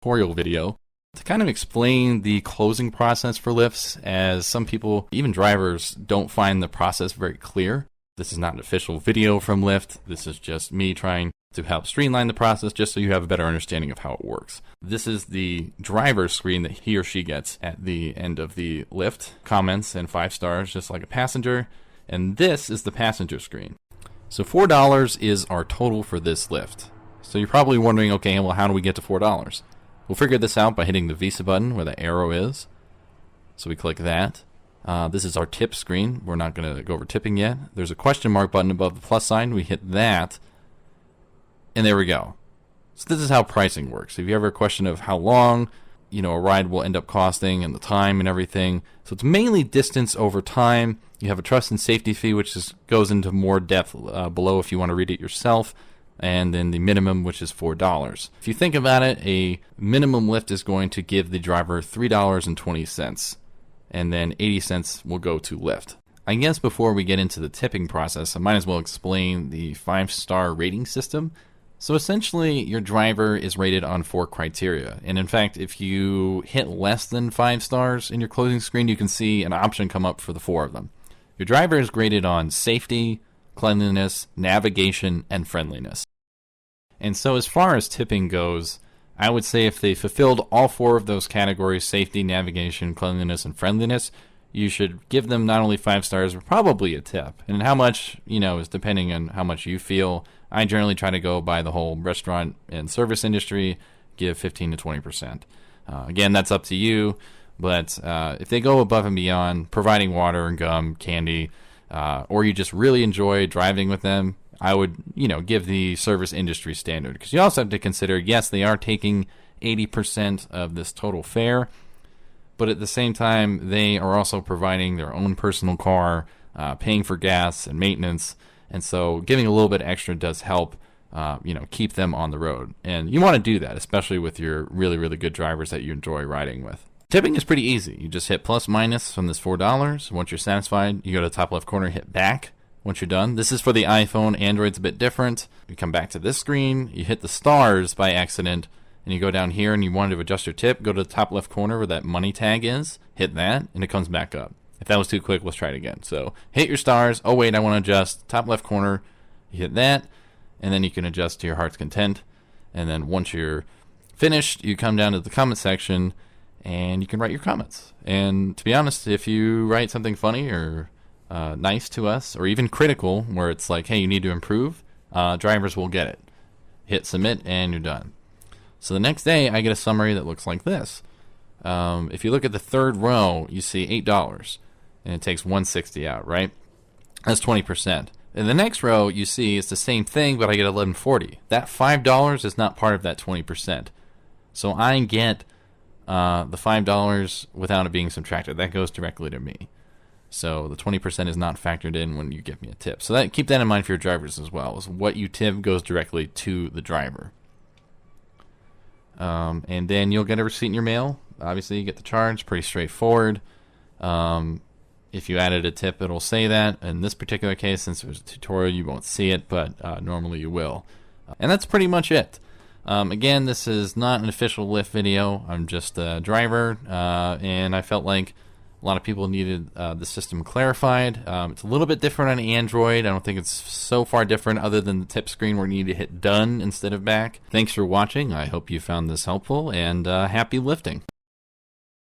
tutorial video to kind of explain the closing process for Lyfts, as some people, even drivers, don't find the process very clear. This is not an official video from Lyft. This is just me trying to help streamline the process just so you have a better understanding of how it works. This is the driver's screen that he or she gets at the end of the Lyft. Comments and 5 stars, just like a passenger. And this is the passenger screen. So $4 is our total for this Lyft. So you're probably wondering, okay, well, how do we get to $4? We'll figure this out by hitting the Visa button where the arrow is. So we click that. This is our tip screen. We're not going to go over tipping yet. There's a question mark button above the plus sign. We hit that, and there we go. So this is how pricing works. If you ever a question of how long, a ride will end up costing and the time and everything. So it's mainly distance over time. You have a trust and safety fee, which goes into more depth below if you want to read it yourself. And then the minimum, which is $4. If you think about it, a minimum Lyft is going to give the driver $3.20. And then 80 cents will go to Lyft. I guess before we get into the tipping process, I might as well explain the 5-star rating system. So essentially, your driver is rated on 4 criteria. And in fact, if you hit less than 5 stars in your closing screen, you can see an option come up for the 4 of them. Your driver is graded on safety, cleanliness, navigation, and friendliness. And so as far as tipping goes, I would say if they fulfilled all 4 of those categories, safety, navigation, cleanliness, and friendliness, you should give them not only 5 stars, but probably a tip. And how much, is depending on how much you feel. I generally try to go by the whole restaurant and service industry, give 15 to 20%. Again, that's up to you, but if they go above and beyond, providing water and gum, candy, or you just really enjoy driving with them, I would, give the service industry standard. Because you also have to consider, yes, they are taking 80% of this total fare, but at the same time, they are also providing their own personal car, paying for gas and maintenance. And so giving a little bit extra does help, keep them on the road. And you want to do that, especially with your really, really good drivers that you enjoy riding with. Tipping is pretty easy. You just hit plus minus from this $4. Once you're satisfied, you go to the top left corner, hit back. Once you're done, this is for the iPhone. Android's a bit different. You come back to this screen, you hit the stars by accident, and you go down here and you want to adjust your tip, go to the top left corner where that money tag is, hit that, and it comes back up. If that was too quick, let's try it again. So hit your stars. Oh, wait, I want to adjust. Top left corner, you hit that, and then you can adjust to your heart's content. And then once you're finished, you come down to the comment section, and you can write your comments. And to be honest, if you write something funny or nice to us, or even critical, where it's like, hey, you need to improve, drivers will get it. Hit submit, and you're done. So the next day, I get a summary that looks like this. If you look at the third row, you see $8, and it takes $160 out, right? That's 20%. In the next row, you see it's the same thing, but I get $11.40. That $5 is not part of that 20%. So I get the $5 without it being subtracted. That goes directly to me. So the 20% is not factored in when you give me a tip. So keep that in mind for your drivers as well. Is what you tip goes directly to the driver. And then you'll get a receipt in your mail. Obviously, you get the charge. Pretty straightforward. If you added a tip, it'll say that. In this particular case, since it was a tutorial, you won't see it, but normally you will. And that's pretty much it. Again, this is not an official Lyft video. I'm just a driver, and I felt like a lot of people needed the system clarified. It's a little bit different on Android. I don't think it's so far different other than the tip screen where you need to hit done instead of back. Thanks for watching. I hope you found this helpful, and happy lifting.